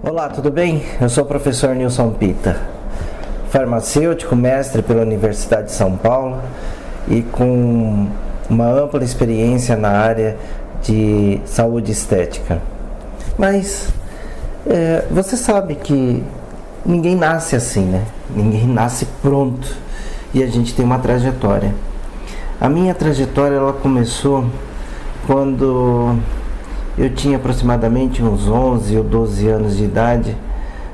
Olá, tudo bem? Eu sou o professor Nilson Pita, farmacêutico, mestre pela Universidade de São Paulo e com uma ampla experiência na área de saúde estética. Mas você sabe que ninguém nasce assim, né? Ninguém nasce pronto e a gente tem uma trajetória. A minha trajetória ela começou quando eu tinha aproximadamente uns 11 ou 12 anos de idade,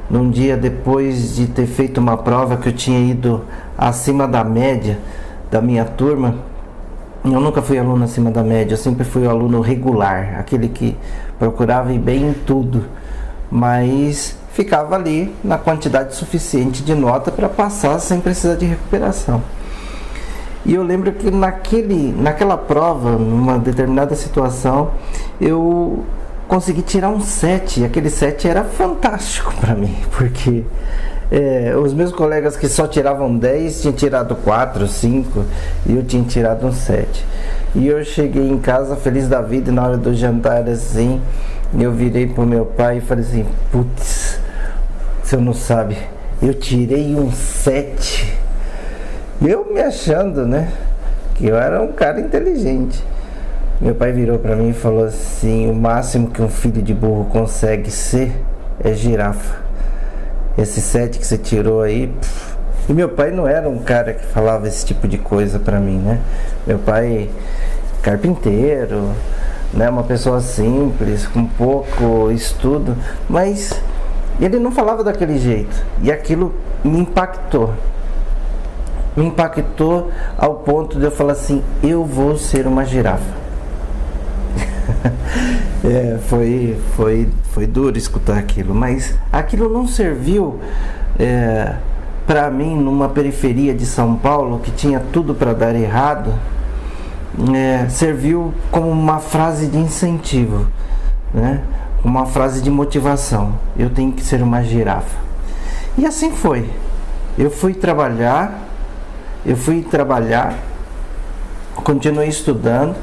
num dia depois de ter feito uma prova que eu tinha ido acima da média da minha turma. Eu nunca fui aluno acima da média, eu sempre fui aluno regular, aquele que procurava ir bem em tudo, mas ficava ali na quantidade suficiente de nota para passar sem precisar de recuperação. E eu lembro que naquela prova, numa determinada situação, eu consegui tirar um 7, e aquele 7 era fantástico para mim, porque os meus colegas que só tiravam 10 tinham tirado 4, 5, e eu tinha tirado um 7. E eu cheguei em casa feliz da vida, e na hora do jantar assim, eu virei pro meu pai e falei assim: putz, você não sabe, eu tirei um 7. Eu me achando, né, que eu era um cara inteligente. Meu pai virou para mim e falou assim: o máximo que um filho de burro consegue ser é girafa. Esse 7 que você tirou aí. E meu pai não era um cara que falava esse tipo de coisa para mim, né? Meu pai, carpinteiro, né, uma pessoa simples, com pouco estudo, mas ele não falava daquele jeito. E aquilo me impactou ao ponto de eu falar assim: eu vou ser uma girafa. Foi duro escutar aquilo, mas aquilo não serviu para mim numa periferia de São Paulo que tinha tudo para dar errado. Serviu como uma frase de incentivo, né? Uma frase de motivação: eu tenho que ser uma girafa. E assim foi. Eu fui trabalhar, continuei estudando.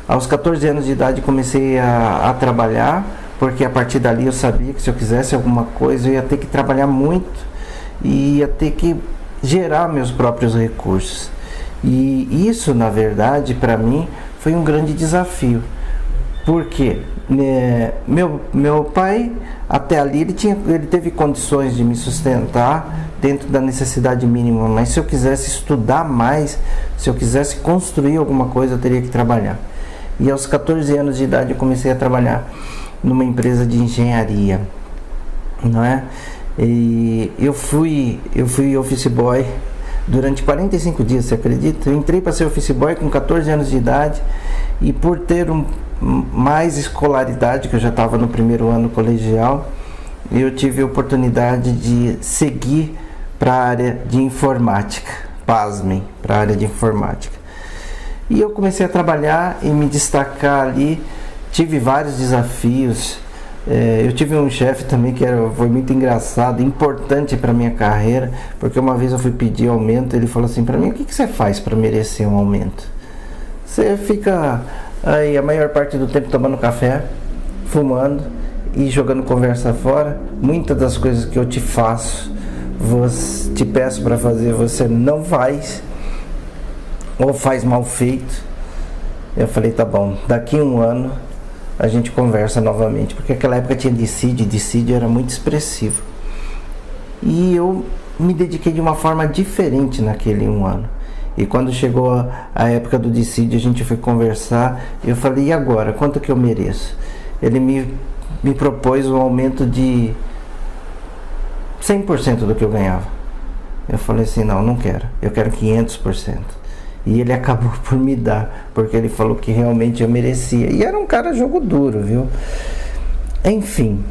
Aos 14 anos de idade comecei a trabalhar, porque a partir dali eu sabia que se eu quisesse alguma coisa eu ia ter que trabalhar muito e ia ter que gerar meus próprios recursos. E isso, na verdade, para mim foi um grande desafio. Porque meu pai, até ali, ele teve condições de me sustentar dentro da necessidade mínima, mas se eu quisesse estudar mais, se eu quisesse construir alguma coisa, eu teria que trabalhar. E aos 14 anos de idade eu comecei a trabalhar numa empresa de engenharia, não é? E eu fui office boy durante 45 dias, você acredita? Eu entrei para ser office boy com 14 anos de idade, e por ter mais escolaridade, que eu já estava no primeiro ano colegial, eu tive a oportunidade de seguir para a área de informática. Pasmem, para a área de informática. E eu comecei a trabalhar e me destacar ali. Tive vários desafios. Eu tive um chefe também que foi muito engraçado, importante para minha carreira, porque uma vez eu fui pedir aumento, ele falou assim para mim: o que você faz para merecer um aumento? Você fica aí a maior parte do tempo tomando café, fumando e jogando conversa fora. Muitas das coisas que eu te peço para fazer, você não faz, ou faz mal feito. Eu falei: tá bom, daqui a um ano a gente conversa novamente, porque naquela época tinha dissídio era muito expressivo. E eu me dediquei de uma forma diferente naquele um ano. E quando chegou a época do dissídio, a gente foi conversar, e eu falei: e agora? Quanto que eu mereço? Ele me propôs um aumento de 100% do que eu ganhava. Eu falei assim: não quero, eu quero 500%. E ele acabou por me dar, porque ele falou que realmente eu merecia. E era um cara jogo duro, viu? Enfim.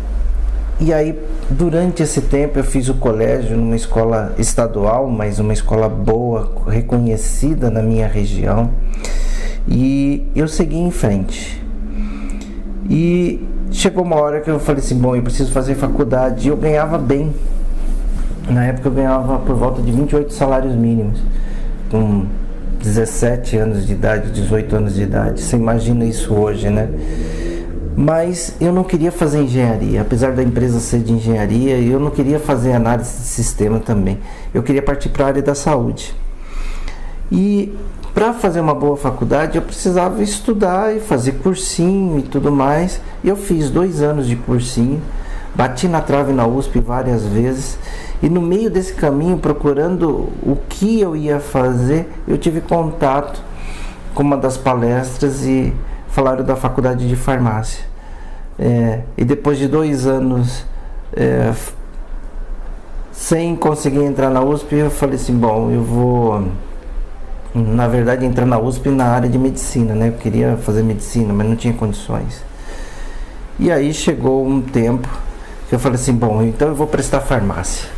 E aí, durante esse tempo, eu fiz o colégio numa escola estadual, mas uma escola boa, reconhecida na minha região. E eu segui em frente. E chegou uma hora que eu falei assim: bom, eu preciso fazer faculdade. E eu ganhava bem. Na época eu ganhava por volta de 28 salários mínimos, com 17 anos de idade, 18 anos de idade. Você imagina isso hoje, né? Mas eu não queria fazer engenharia, apesar da empresa ser de engenharia, eu não queria fazer análise de sistema também. Eu queria partir para a área da saúde. E para fazer uma boa faculdade eu precisava estudar e fazer cursinho e tudo mais. E eu fiz 2 anos de cursinho, bati na trave na USP várias vezes. E no meio desse caminho, procurando o que eu ia fazer, eu tive contato com uma das palestras e falaram da faculdade de farmácia. E depois de 2 anos sem conseguir entrar na USP, eu falei assim, bom, eu vou, na verdade, entrar na USP na área de medicina, né? Eu queria fazer medicina, mas não tinha condições. E aí chegou um tempo que eu falei assim, bom, então eu vou prestar farmácia.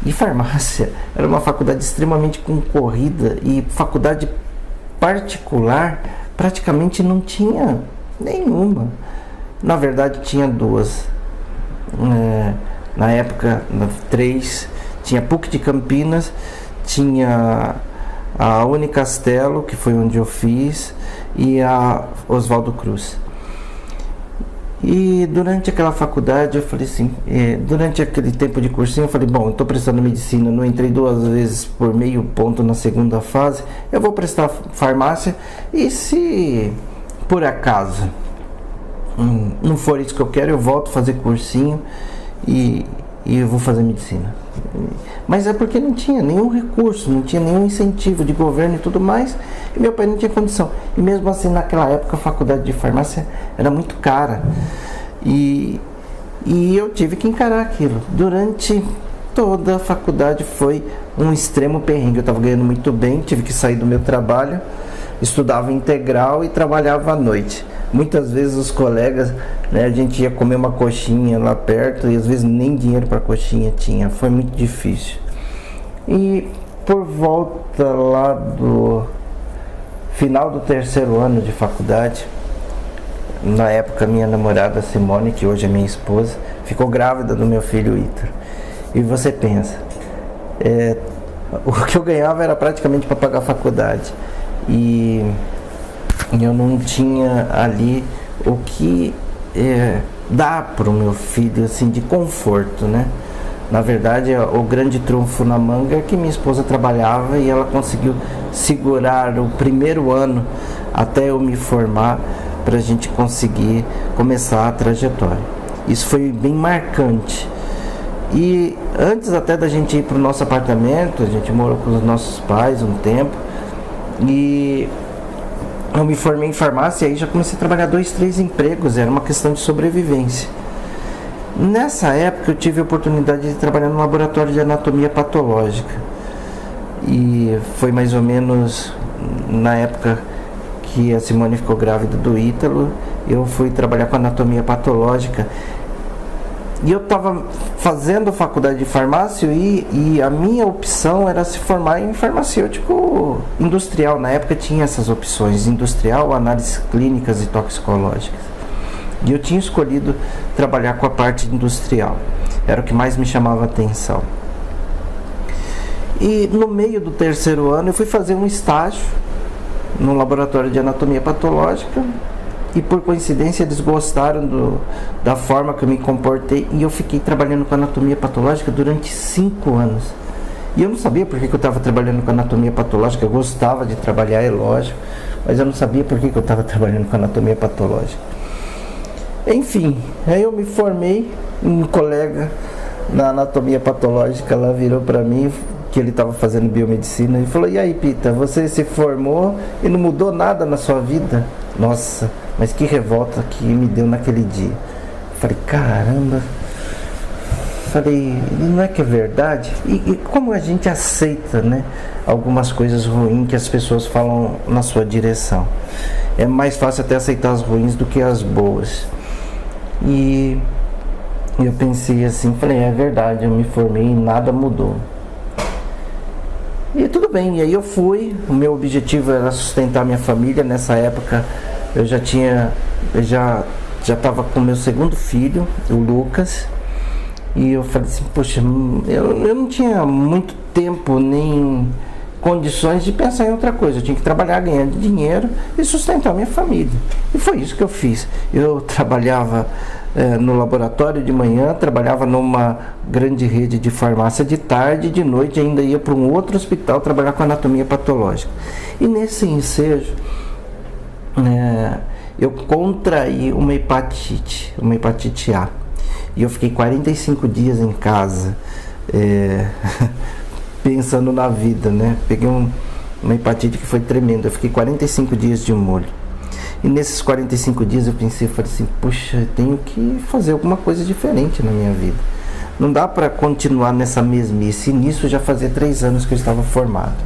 E farmácia era uma faculdade extremamente concorrida e faculdade particular praticamente não tinha nenhuma. Na verdade tinha 2. Na época, 3, tinha PUC de Campinas, tinha a Unicastelo, que foi onde eu fiz, e a Oswaldo Cruz. E durante aquela faculdade eu falei assim, durante aquele tempo de cursinho eu falei, bom, eu estou prestando medicina, não entrei 2 vezes por meio ponto na segunda fase, eu vou prestar farmácia, e se por acaso não for isso que eu quero, eu volto a fazer cursinho e eu vou fazer medicina. Mas é porque não tinha nenhum recurso, não tinha nenhum incentivo de governo e tudo mais, e meu pai não tinha condição. E mesmo assim, naquela época, a faculdade de farmácia era muito cara. E eu tive que encarar aquilo. Durante toda a faculdade foi um extremo perrengue. Eu estava ganhando muito bem, tive que sair do meu trabalho, estudava integral e trabalhava à noite. Muitas vezes os colegas, né, a gente ia comer uma coxinha lá perto e às vezes nem dinheiro para coxinha tinha, foi muito difícil. E por volta lá do final do 3º ano de faculdade, na época minha namorada Simone, que hoje é minha esposa, ficou grávida do meu filho Ícaro. E você pensa, o que eu ganhava era praticamente para pagar a faculdade. E eu não tinha ali o que dar para o meu filho, assim, de conforto, né? Na verdade, o grande trunfo na manga é que minha esposa trabalhava e ela conseguiu segurar o 1º ano até eu me formar para a gente conseguir começar a trajetória. Isso foi bem marcante. E antes até da gente ir para o nosso apartamento, a gente morou com os nossos pais um tempo e eu me formei em farmácia e aí já comecei a trabalhar 2, 3 empregos, era uma questão de sobrevivência. Nessa época eu tive a oportunidade de trabalhar no laboratório de anatomia patológica e foi mais ou menos na época que a Simone ficou grávida do Ítalo, eu fui trabalhar com anatomia patológica e eu estava fazendo faculdade de farmácia e a minha opção era se formar em farmacêutico industrial. Na época tinha essas opções, industrial, análises clínicas e toxicológicas. E eu tinha escolhido trabalhar com a parte industrial, era o que mais me chamava a atenção. E no meio do 3º ano eu fui fazer um estágio no laboratório de anatomia patológica e por coincidência eles gostaram da forma que eu me comportei e eu fiquei trabalhando com anatomia patológica durante 5 anos. E eu não sabia por que eu estava trabalhando com anatomia patológica, eu gostava de trabalhar, é lógico, mas eu não sabia por que eu estava trabalhando com anatomia patológica. Enfim, aí eu me formei, um colega na anatomia patológica lá virou para mim, que ele estava fazendo biomedicina, e falou, e aí Pita, você se formou e não mudou nada na sua vida? Nossa, mas que revolta que me deu naquele dia. Falei, caramba, não é que é verdade? E como a gente aceita, né, algumas coisas ruins que as pessoas falam na sua direção. É mais fácil até aceitar as ruins do que as boas. E eu pensei assim, falei, é verdade, eu me formei e nada mudou. E tudo bem, e aí eu fui, o meu objetivo era sustentar minha família. Nessa época eu já estava com meu 2º filho, o Lucas, e eu falei assim, poxa, eu não tinha muito tempo nem condições de pensar em outra coisa. Eu tinha que trabalhar ganhando dinheiro e sustentar minha família. E foi isso que eu fiz. Eu trabalhava no laboratório de manhã, trabalhava numa grande rede de farmácia de tarde, de noite ainda ia para um outro hospital trabalhar com anatomia patológica. E nesse ensejo, eu contraí uma hepatite A. E eu fiquei 45 dias em casa, pensando na vida, né? Peguei uma hepatite que foi tremenda. Eu fiquei 45 dias de molho. E nesses 45 dias eu falei assim, puxa, eu tenho que fazer alguma coisa diferente na minha vida. Não dá para continuar nessa mesmice. E nisso já fazia 3 anos que eu estava formado.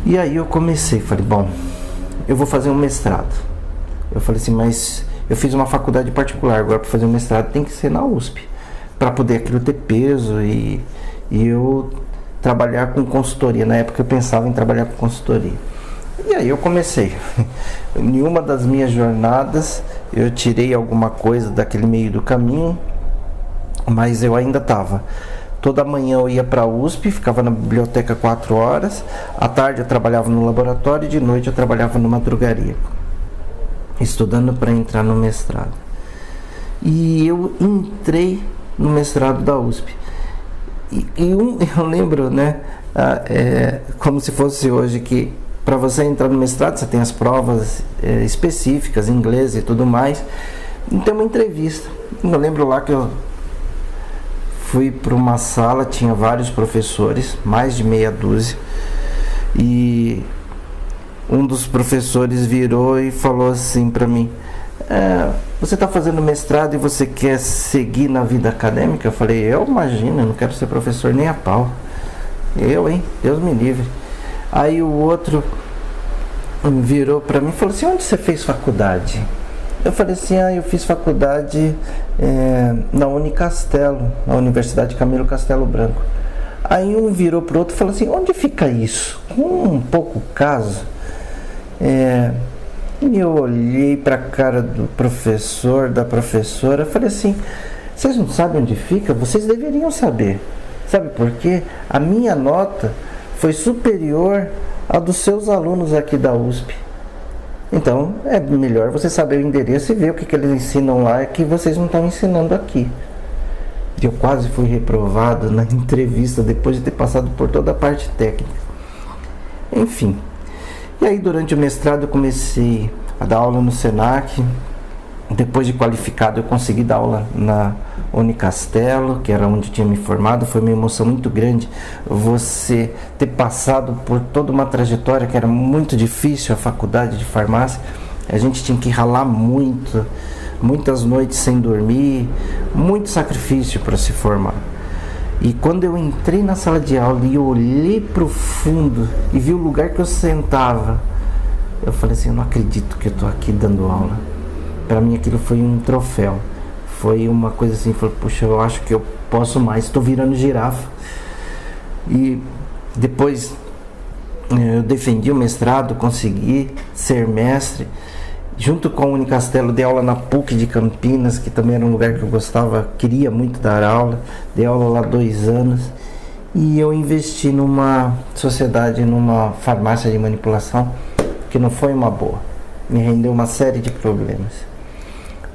E aí eu comecei, falei, bom, eu vou fazer um mestrado. Eu falei assim, mas eu fiz uma faculdade particular, agora para fazer um mestrado tem que ser na USP, para poder aquilo ter peso e eu trabalhar com consultoria. Na época eu pensava em trabalhar com consultoria. E aí eu comecei. Em uma das minhas jornadas eu tirei alguma coisa daquele meio do caminho, mas eu ainda estava. Toda manhã eu ia para a USP, ficava na biblioteca 4 horas, à tarde eu trabalhava no laboratório e de noite eu trabalhava numa drogaria, estudando para entrar no mestrado. E eu entrei no mestrado da USP. Eu lembro, né, como se fosse hoje, que para você entrar no mestrado você tem as provas específicas, em inglês e tudo mais. Então uma entrevista. Eu lembro lá que eu fui para uma sala, tinha vários professores, mais de meia dúzia, e um dos professores virou e falou assim para mim, você está fazendo mestrado e você quer seguir na vida acadêmica? Eu falei, eu imagino, eu não quero ser professor nem a pau. Deus me livre. Aí o outro virou para mim e falou assim, onde você fez faculdade? Eu falei assim, eu fiz faculdade na Unicastelo, na Universidade Camilo Castelo Branco. Aí um virou para o outro e falou assim, onde fica isso? Com um pouco caso. E eu olhei para a cara do professor, da professora, falei assim, vocês não sabem onde fica? Vocês deveriam saber. Sabe por quê? A minha nota foi superior à dos seus alunos aqui da USP. Então é melhor você saber o endereço e ver o que eles ensinam lá que vocês não estão ensinando aqui. Eu quase fui reprovado na entrevista depois de ter passado por toda a parte técnica. Enfim. E aí durante o mestrado eu comecei a dar aula no Senac. Depois de qualificado eu consegui dar aula na Unicastelo, que era onde eu tinha me formado. Foi uma emoção muito grande você ter passado por toda uma trajetória que era muito difícil, a faculdade de farmácia. A gente tinha que ralar muito, muitas noites sem dormir, muito sacrifício para se formar. E quando eu entrei na sala de aula e eu olhei para o fundo e vi o lugar que eu sentava, eu falei assim, eu não acredito que eu estou aqui dando aula. Para mim aquilo foi um troféu. Foi uma coisa assim, falei, puxa, eu acho que eu posso mais, estou virando girafa. E depois eu defendi o mestrado, consegui ser mestre. Junto com o Unicastelo, dei aula na PUC de Campinas, que também era um lugar que eu gostava, queria muito dar aula. Dei aula lá 2 anos. E eu investi numa sociedade, numa farmácia de manipulação, que não foi uma boa. Me rendeu uma série de problemas.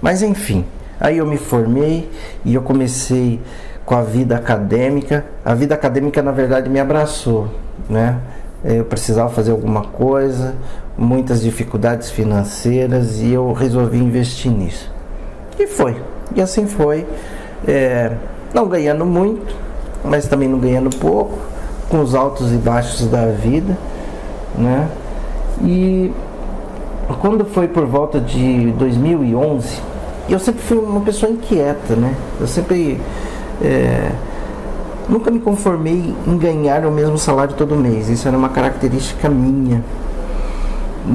Mas enfim, aí eu me formei e eu comecei com a vida acadêmica. A vida acadêmica, na verdade, me abraçou, né? Eu precisava fazer alguma coisa, muitas dificuldades financeiras, e eu resolvi investir nisso. E assim foi, não ganhando muito, mas também não ganhando pouco, com os altos e baixos da vida, né? E quando foi por volta de 2011, eu sempre fui uma pessoa inquieta, né? Eu sempre nunca me conformei em ganhar o mesmo salário todo mês. Isso era uma característica minha.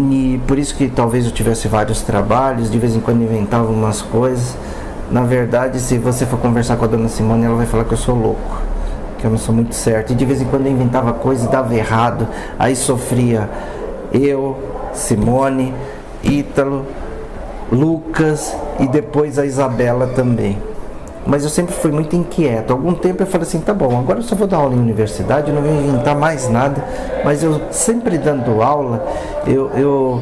E por isso que talvez eu tivesse vários trabalhos, de vez em quando inventava umas coisas. Na verdade, se você for conversar com a dona Simone, ela vai falar que eu sou louco, que eu não sou muito certo. E de vez em quando eu inventava coisa e dava errado. Aí sofria eu, Simone, Ítalo, Lucas e depois a Isabela também. mas eu sempre fui muito inquieto. Algum tempo eu falei assim, tá bom, agora eu só vou dar aula em universidade, eu não vou inventar mais nada, mas eu sempre dando aula, eu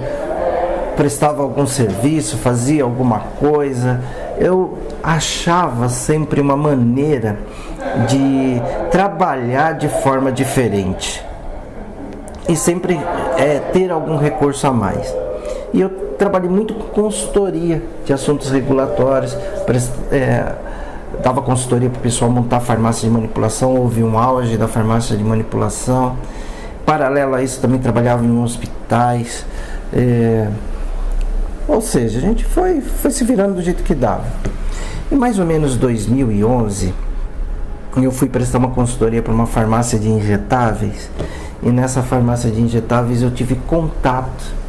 prestava algum serviço, fazia alguma coisa, eu achava sempre uma maneira de trabalhar de forma diferente e sempre ter algum recurso a mais. E eu trabalhei muito com consultoria de assuntos regulatórios, dava consultoria para o pessoal montar farmácia de manipulação, houve um auge da farmácia de manipulação. Paralelo a isso, também trabalhava em hospitais, ou seja, a gente foi se virando do jeito que dava. Em mais ou menos 2011, eu fui prestar uma consultoria para uma farmácia de injetáveis, e nessa farmácia de injetáveis eu tive contato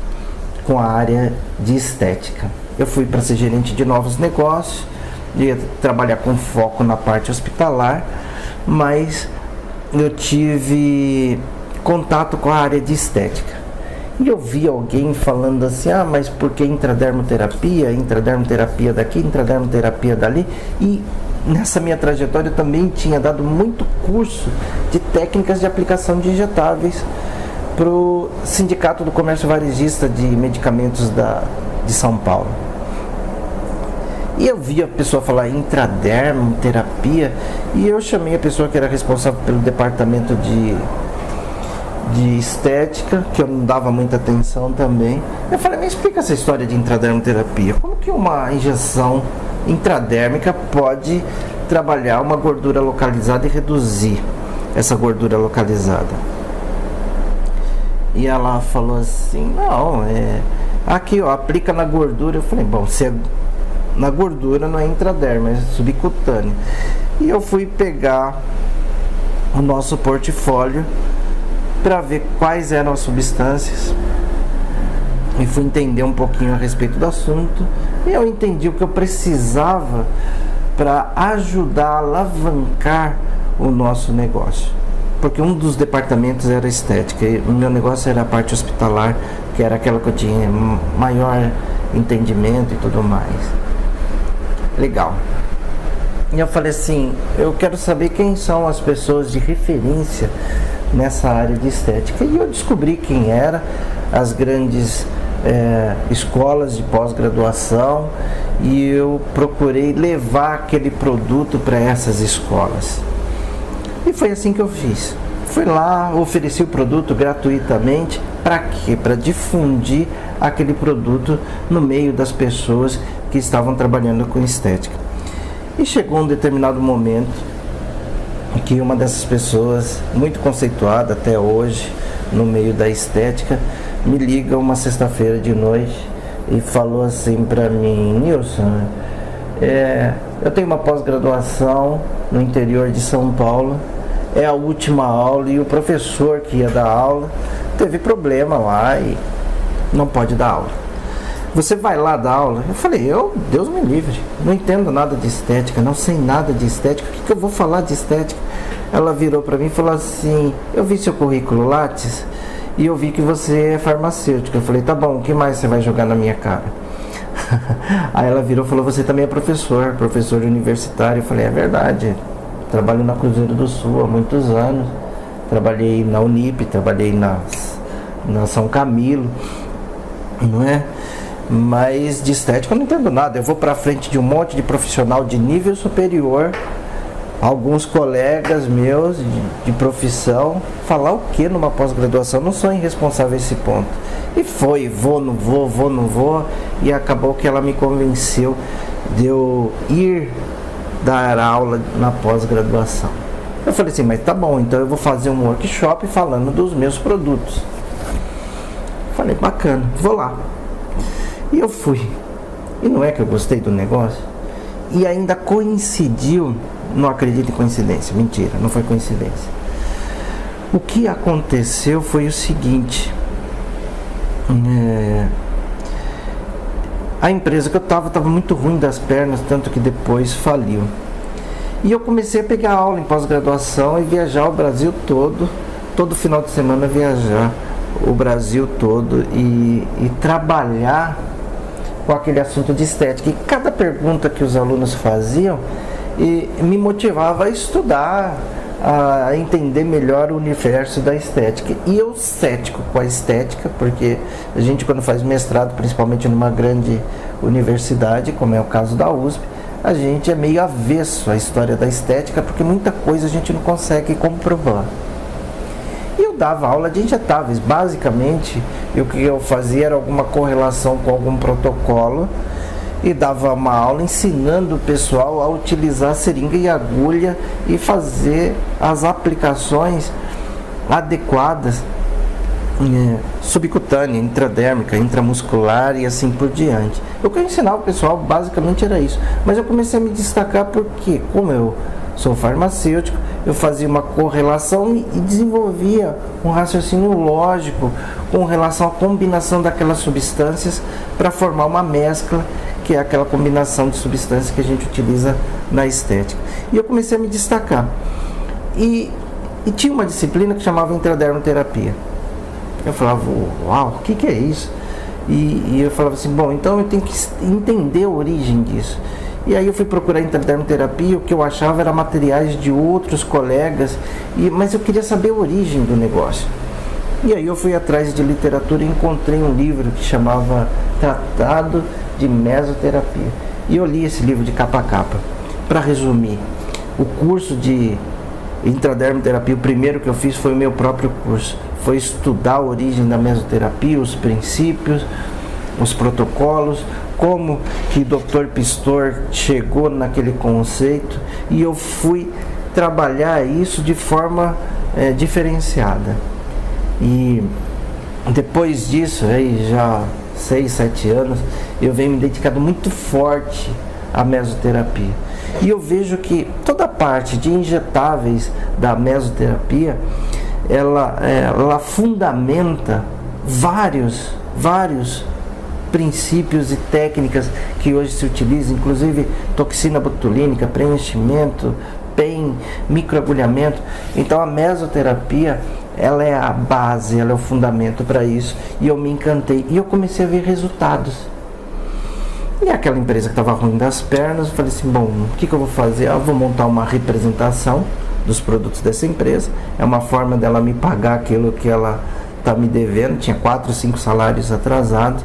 com a área de estética. Eu fui para ser gerente de novos negócios, ia trabalhar com foco na parte hospitalar, mas eu tive contato com a área de estética. E eu vi alguém falando assim, mas porque intradermoterapia daqui, intradermoterapia dali, e nessa minha trajetória eu também tinha dado muito curso de técnicas de aplicação de injetáveis para o Sindicato do Comércio Varejista de Medicamentos de São Paulo. E eu vi a pessoa falar intradermoterapia, e eu chamei a pessoa que era responsável pelo departamento de estética, que eu não dava muita atenção também. Eu falei, me explica essa história de intradermoterapia. Como que uma injeção intradérmica pode trabalhar uma gordura localizada e reduzir essa gordura localizada? E ela falou assim, não, aqui ó, aplica na gordura. Eu falei, bom, se é na gordura não é intraderma, é subcutâneo. E eu fui pegar o nosso portfólio para ver quais eram as substâncias e fui entender um pouquinho a respeito do assunto, e eu entendi o que eu precisava para ajudar a alavancar o nosso negócio, porque um dos departamentos era estética e o meu negócio era a parte hospitalar, que era aquela que eu tinha maior entendimento e tudo mais. Legal. E eu falei assim, eu quero saber quem são as pessoas de referência nessa área de estética. E eu descobri quem era, as grandes escolas de pós-graduação, e eu procurei levar aquele produto para essas escolas. E foi assim que eu fiz. Fui lá, ofereci o produto gratuitamente. Para quê? Para difundir aquele produto no meio das pessoas que estavam trabalhando com estética. E chegou um determinado momento que uma dessas pessoas, muito conceituada até hoje no meio da estética, me liga uma sexta-feira de noite e falou assim para mim, Nilson, eu tenho uma pós-graduação no interior de São Paulo, é a última aula e o professor que ia dar aula teve problema lá e não pode dar aula. Você vai lá dar aula? Eu falei, Deus me livre, não entendo nada de estética, não sei nada de estética, o que eu vou falar de estética? Ela virou para mim e falou assim, eu vi seu currículo Lattes e eu vi que você é farmacêutico. Eu falei, tá bom, o que mais você vai jogar na minha cara? Aí ela virou e falou, você também é professor universitário. Eu falei, é verdade, trabalho na Cruzeiro do Sul há muitos anos, trabalhei na Unip, trabalhei na São Camilo, não é? Mas de estética eu não entendo nada. Eu vou para frente de um monte de profissional de nível superior, alguns colegas meus de profissão, falar o que numa pós-graduação? Não sou irresponsável a esse ponto. E foi, vou, não vou, e acabou que ela me convenceu de eu ir dar aula na pós-graduação. Eu falei assim, mas tá bom, então eu vou fazer um workshop falando dos meus produtos. Falei, bacana, vou lá. E eu fui. E não é que eu gostei do negócio? E ainda coincidiu, não acredito em coincidência, mentira, não foi coincidência. O que aconteceu foi o seguinte, a empresa que eu estava muito ruim das pernas, tanto que depois faliu. E eu comecei a pegar aula em pós-graduação e viajar o Brasil todo final de semana viajar o Brasil todo e trabalhar com aquele assunto de estética. E cada pergunta que os alunos faziam, e me motivava a estudar, a entender melhor o universo da estética. E eu cético com a estética, porque a gente, quando faz mestrado, principalmente numa grande universidade, como é o caso da USP, a gente é meio avesso à história da estética, porque muita coisa a gente não consegue comprovar. E eu dava aula de injetáveis, basicamente, e o que eu fazia era alguma correlação com algum protocolo, e dava uma aula ensinando o pessoal a utilizar seringa e agulha e fazer as aplicações adequadas, subcutânea, intradérmica, intramuscular e assim por diante. O que eu ensinava o pessoal basicamente era isso, mas eu comecei a me destacar porque, como eu sou farmacêutico, eu fazia uma correlação e desenvolvia um raciocínio lógico com relação à combinação daquelas substâncias para formar uma mescla, que é aquela combinação de substâncias que a gente utiliza na estética. E eu comecei a me destacar. E tinha uma disciplina que chamava intradermoterapia. Eu falava, uau, o que é isso? E eu falava assim, bom, então eu tenho que entender a origem disso. E aí eu fui procurar intradermoterapia, o que eu achava era materiais de outros colegas, mas eu queria saber a origem do negócio. E aí eu fui atrás de literatura e encontrei um livro que chamava Tratado de Mesoterapia. E eu li esse livro de capa a capa. Para resumir, o curso de intradermoterapia, o primeiro que eu fiz foi o meu próprio curso. Foi estudar a origem da mesoterapia, os princípios, os protocolos, como que Dr. Pistor chegou naquele conceito, e eu fui trabalhar isso de forma diferenciada. E depois disso, aí já 6, 7 anos, eu venho me dedicando muito forte à mesoterapia. E eu vejo que toda a parte de injetáveis da mesoterapia, ela fundamenta vários princípios e técnicas que hoje se utilizam, inclusive toxina botulínica, preenchimento, PEN, microagulhamento. Então a mesoterapia, ela é a base, ela é o fundamento para isso, e eu me encantei e eu comecei a ver resultados. E aquela empresa que estava ruim das pernas, eu falei assim, bom, o que eu vou fazer? Eu vou montar uma representação dos produtos dessa empresa, é uma forma dela me pagar aquilo que ela está me devendo, tinha 4, 5 salários atrasados.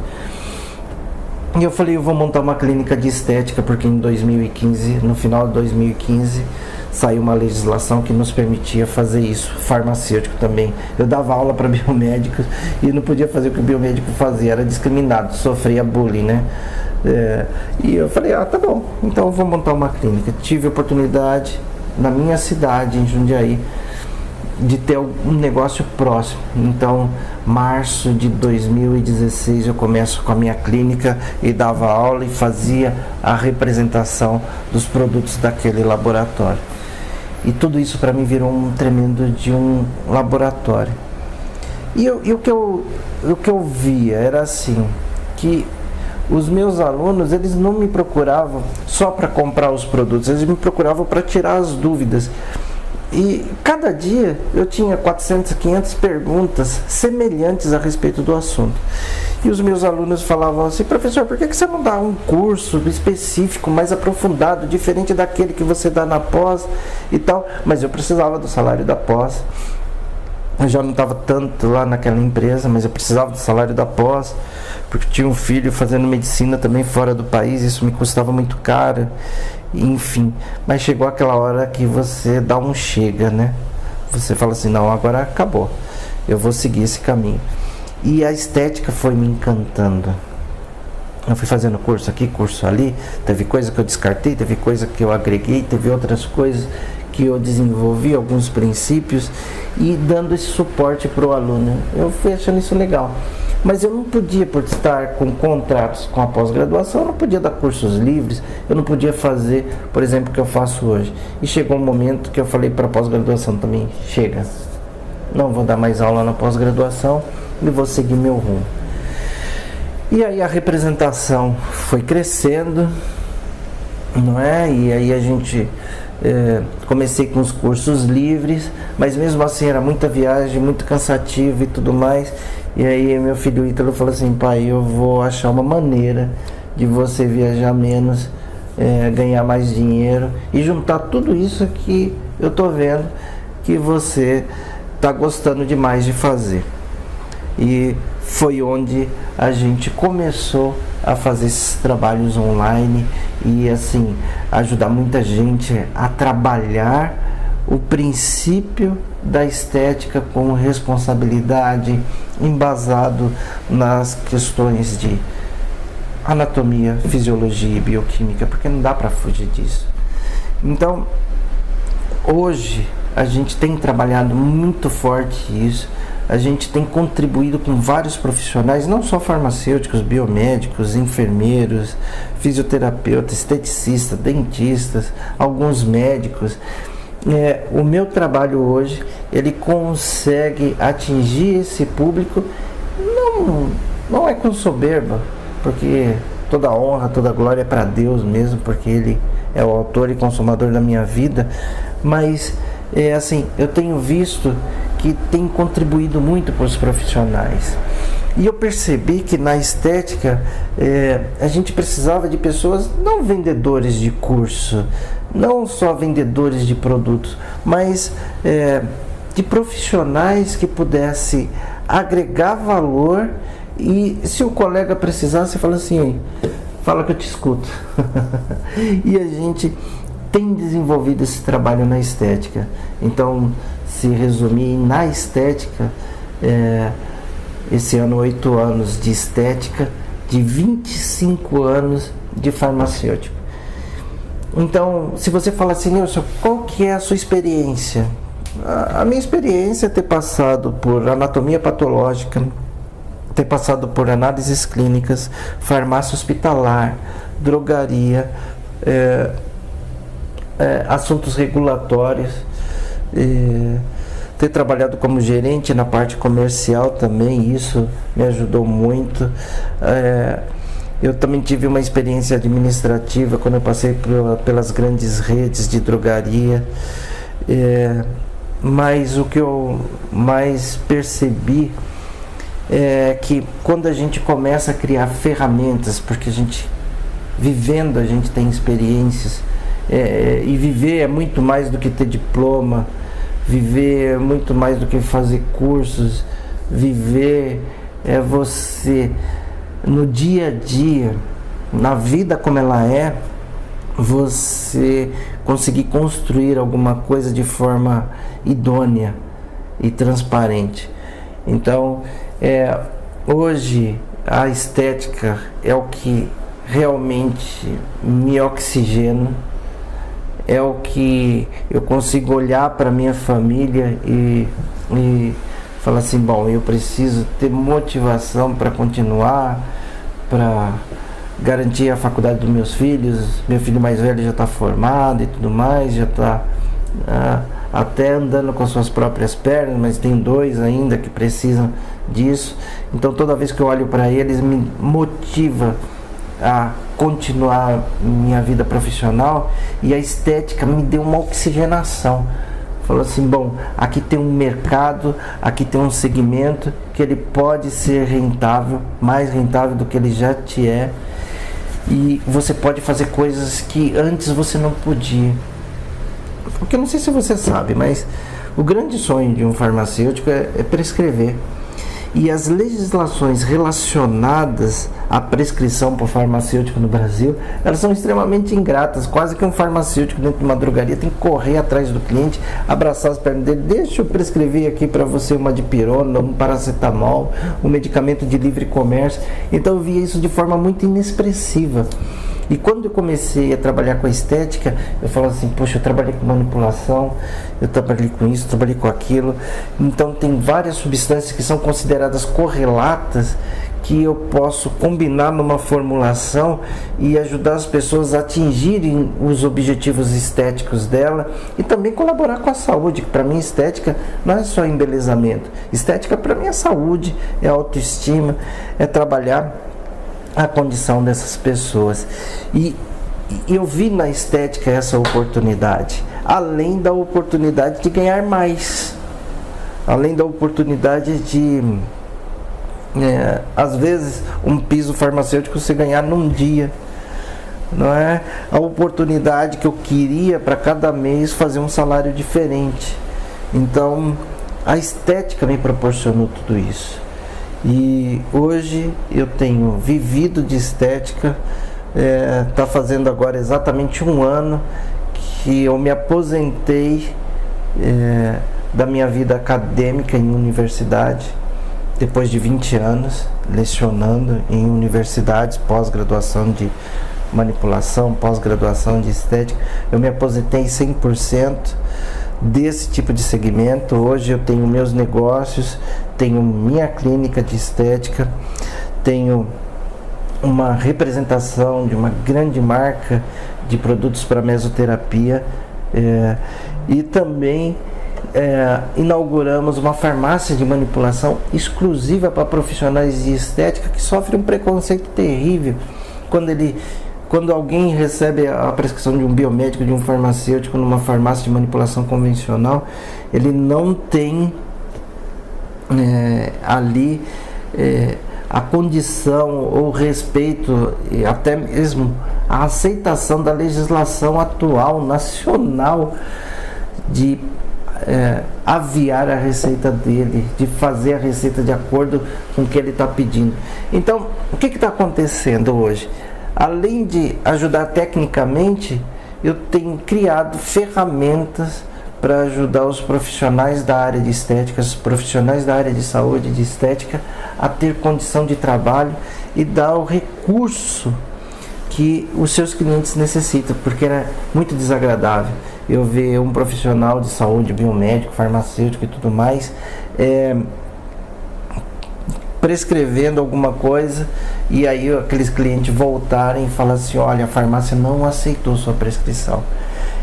E eu falei, eu vou montar uma clínica de estética, porque em 2015, no final de 2015, saiu uma legislação que nos permitia fazer isso, farmacêutico também. Eu dava aula para biomédicos e não podia fazer o que o biomédico fazia, era discriminado, sofria bullying, né? E eu falei, tá bom, então eu vou montar uma clínica. Tive a oportunidade, na minha cidade, em Jundiaí, de ter um negócio próximo. Então, março de 2016 eu começo com a minha clínica e dava aula e fazia a representação dos produtos daquele laboratório. E tudo isso para mim virou um tremendo de um laboratório. E o que eu via era assim, que os meus alunos, eles não me procuravam só para comprar os produtos, eles me procuravam para tirar as dúvidas. E cada dia eu tinha 400, 500 perguntas semelhantes a respeito do assunto. E os meus alunos falavam assim, professor, por que você não dá um curso específico, mais aprofundado, diferente daquele que você dá na pós e tal? Mas eu precisava do salário da pós. Eu já não estava tanto lá naquela empresa, mas eu precisava do salário da pós, porque tinha um filho fazendo medicina também fora do país, isso me custava muito caro, enfim. Mas chegou aquela hora que você dá um chega, né? Você fala assim, não, agora acabou, eu vou seguir esse caminho. E a estética foi me encantando. Eu fui fazendo curso aqui, curso ali, teve coisa que eu descartei, teve coisa que eu agreguei, teve outras coisas que eu desenvolvi, alguns princípios, e dando esse suporte para o aluno. Eu fui achando isso legal. Mas eu não podia, por estar com contratos com a pós-graduação, eu não podia dar cursos livres, eu não podia fazer, por exemplo, o que eu faço hoje. E chegou um momento que eu falei para a pós-graduação também, chega, não vou dar mais aula na pós-graduação e vou seguir meu rumo. E aí a representação foi crescendo, não é? E aí a gente... comecei com os cursos livres, mas mesmo assim era muita viagem, muito cansativo e tudo mais. E aí meu filho Ítalo falou assim, pai, eu vou achar uma maneira de você viajar menos ganhar mais dinheiro e juntar tudo isso que eu tô vendo que você tá gostando demais de fazer. E foi onde a gente começou a fazer esses trabalhos online e assim ajudar muita gente a trabalhar o princípio da estética com responsabilidade, embasado nas questões de anatomia, fisiologia e bioquímica, porque não dá para fugir disso. Então, hoje a gente tem trabalhado muito forte isso. A gente tem contribuído com vários profissionais, não só farmacêuticos, biomédicos, enfermeiros, fisioterapeutas, esteticistas, dentistas, alguns médicos. O meu trabalho hoje, ele consegue atingir esse público, não é com soberba, porque toda honra, toda glória é para Deus mesmo, porque Ele é o autor e consumador da minha vida, mas assim, eu tenho visto que tem contribuído muito para os profissionais. E eu percebi que na estética a gente precisava de pessoas, não vendedores de curso, não só vendedores de produtos, mas de profissionais que pudessem agregar valor. E se o colega precisasse, fala assim, fala que eu te escuto. E a gente tem desenvolvido esse trabalho na estética. Então, se resumir na estética, esse ano 8 anos de estética, de 25 anos de farmacêutico. Então, se você fala assim, Nilson, qual que é a sua experiência? A minha experiência é ter passado por anatomia patológica, ter passado por análises clínicas, farmácia hospitalar, drogaria, assuntos regulatórios, ter trabalhado como gerente na parte comercial também, isso me ajudou muito. Eu também tive uma experiência administrativa quando eu passei pelas grandes redes de drogaria, mas o que eu mais percebi é que quando a gente começa a criar ferramentas, porque a gente vivendo, a gente tem experiências, e viver é muito mais do que ter diploma, viver é muito mais do que fazer cursos, viver é você no dia a dia, na vida como ela é, você conseguir construir alguma coisa de forma idônea e transparente. Então, hoje a estética é o que realmente me oxigena, é o que eu consigo olhar para minha família e falar assim, bom, eu preciso ter motivação para continuar, para garantir a faculdade dos meus filhos. Meu filho mais velho já está formado e tudo mais, já está até andando com suas próprias pernas, mas tem 2 ainda que precisam disso. Então toda vez que eu olho para eles, me motiva a continuar minha vida profissional, e a estética me deu uma oxigenação. Falou assim, bom, aqui tem um mercado, aqui tem um segmento que ele pode ser rentável, mais rentável do que ele já te é, e você pode fazer coisas que antes você não podia. Porque eu não sei se você sabe, mas o grande sonho de um farmacêutico é prescrever. E as legislações relacionadas à prescrição por farmacêutico no Brasil, elas são extremamente ingratas. Quase que um farmacêutico dentro de uma drogaria tem que correr atrás do cliente, abraçar as pernas dele. Deixa eu prescrever aqui para você uma dipirona, um paracetamol, um medicamento de livre comércio. Então eu via isso de forma muito inexpressiva. E quando eu comecei a trabalhar com a estética, eu falava assim, poxa, eu trabalhei com manipulação, eu trabalhei com isso, trabalhei com aquilo. Então tem várias substâncias que são consideradas correlatas, que eu posso combinar numa formulação e ajudar as pessoas a atingirem os objetivos estéticos dela, e também colaborar com a saúde, que para mim estética não é só embelezamento. Estética para mim é saúde, é autoestima, é trabalhar a condição dessas pessoas. E eu vi na estética essa oportunidade, além da oportunidade de ganhar mais, além da oportunidade de às vezes um piso farmacêutico você ganhar num dia, não é a oportunidade que eu queria para cada mês fazer um salário diferente. Então a estética me proporcionou tudo isso. E hoje eu tenho vivido de estética, está fazendo agora exatamente 1 ano que eu me aposentei da minha vida acadêmica em universidade, depois de 20 anos lecionando em universidades, pós-graduação de manipulação, pós-graduação de estética. Eu me aposentei 100% desse tipo de segmento. Hoje eu tenho meus negócios, tenho minha clínica de estética, tenho uma representação de uma grande marca de produtos para mesoterapia, e também inauguramos uma farmácia de manipulação exclusiva para profissionais de estética que sofrem um preconceito terrível quando alguém recebe a prescrição de um biomédico, de um farmacêutico numa farmácia de manipulação convencional. Ele não tem ali a condição ou respeito e até mesmo a aceitação da legislação atual nacional de aviar a receita dele, de fazer a receita de acordo com o que ele está pedindo. Então, o que está acontecendo hoje? Além de ajudar tecnicamente, eu tenho criado ferramentas para ajudar os profissionais da área de estética, os profissionais da área de saúde, de estética, a ter condição de trabalho e dar o recurso que os seus clientes necessitam, porque era muito desagradável eu ver um profissional de saúde, biomédico, farmacêutico e tudo mais, prescrevendo alguma coisa, e aí aqueles clientes voltarem e falar assim: olha, a farmácia não aceitou sua prescrição.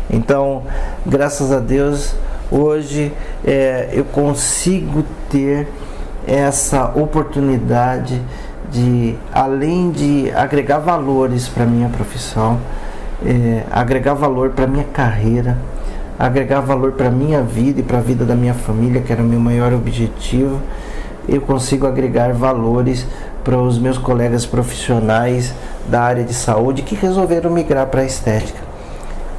Então, graças a Deus, hoje eu consigo ter essa oportunidade de, além de agregar valores para a minha profissão, agregar valor para a minha carreira, agregar valor para a minha vida e para a vida da minha família, que era o meu maior objetivo. Eu consigo agregar valores para os meus colegas profissionais da área de saúde que resolveram migrar para a estética.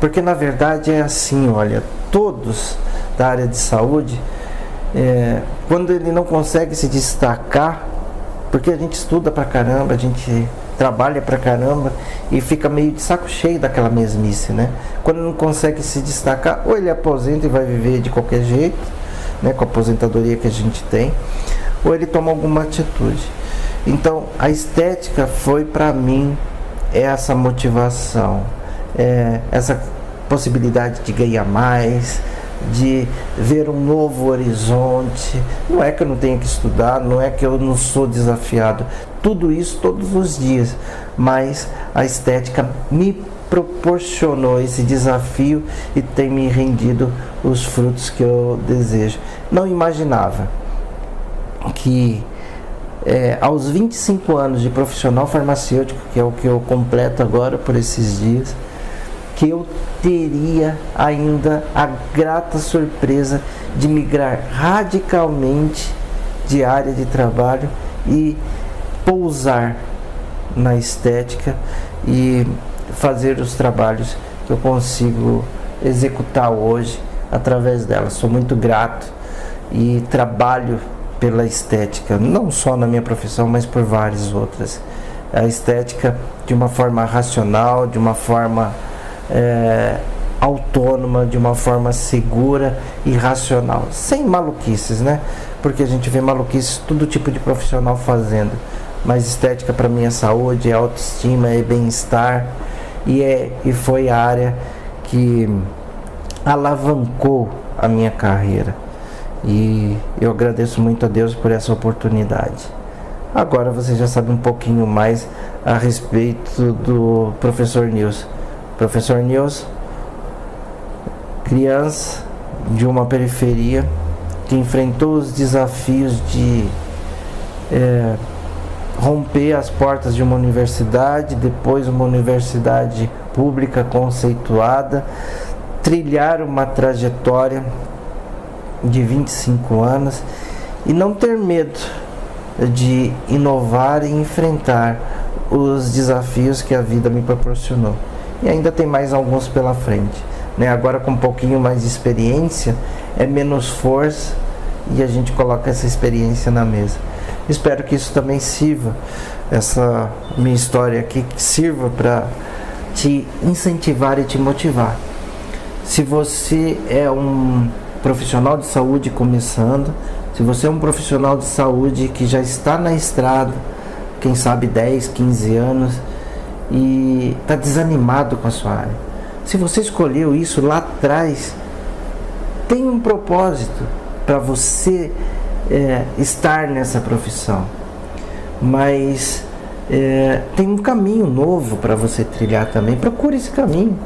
Porque na verdade é assim, olha, todos da área de saúde, quando ele não consegue se destacar, porque a gente estuda pra caramba, a gente trabalha pra caramba e fica meio de saco cheio daquela mesmice, né? Quando não consegue se destacar, ou ele aposenta e vai viver de qualquer jeito, né, com a aposentadoria que a gente tem, ou ele toma alguma atitude. Então a estética foi para mim essa motivação, essa possibilidade de ganhar mais, de ver um novo horizonte. Não é que eu não tenha que estudar, não é que eu não sou desafiado, tudo isso todos os dias, mas a estética me proporcionou esse desafio e tem me rendido os frutos que eu desejo. Não imaginava que aos 25 anos de profissional farmacêutico, que é o que eu completo agora por esses dias, que eu teria ainda a grata surpresa de migrar radicalmente de área de trabalho e pousar na estética e fazer os trabalhos que eu consigo executar hoje através dela. Sou muito grato e trabalho pela estética, não só na minha profissão, mas por várias outras. A estética de uma forma racional, de uma forma autônoma, de uma forma segura e racional, sem maluquices, né? Porque a gente vê maluquices, todo tipo de profissional fazendo, mas estética para mim é saúde, é autoestima, é bem-estar, e foi a área que alavancou a minha carreira, e eu agradeço muito a Deus por essa oportunidade. Agora você já sabe um pouquinho mais a respeito do professor Nilson. Professor Nilson, criança de uma periferia que enfrentou os desafios de romper as portas de uma universidade, depois uma universidade pública conceituada, trilhar uma trajetória de 25 anos e não ter medo de inovar e enfrentar os desafios que a vida me proporcionou. E ainda tem mais alguns pela frente, né? Agora com um pouquinho mais de experiência, é menos força e a gente coloca essa experiência na mesa. Espero que isso também sirva, essa minha história aqui, que sirva para te incentivar e te motivar. Se você é um profissional de saúde começando, se você é um profissional de saúde que já está na estrada, quem sabe 10, 15 anos, e está desanimado com a sua área, se você escolheu isso lá atrás, tem um propósito para você estar nessa profissão, mas tem um caminho novo para você trilhar também. Procure esse caminho.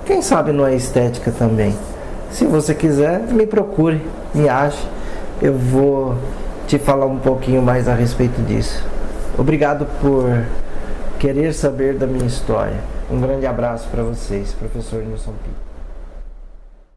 Quem sabe não é estética também. Se você quiser, me procure, me ache. Eu vou te falar um pouquinho mais a respeito disso. Obrigado por querer saber da minha história. Um grande abraço para vocês, professor Nilson Pita.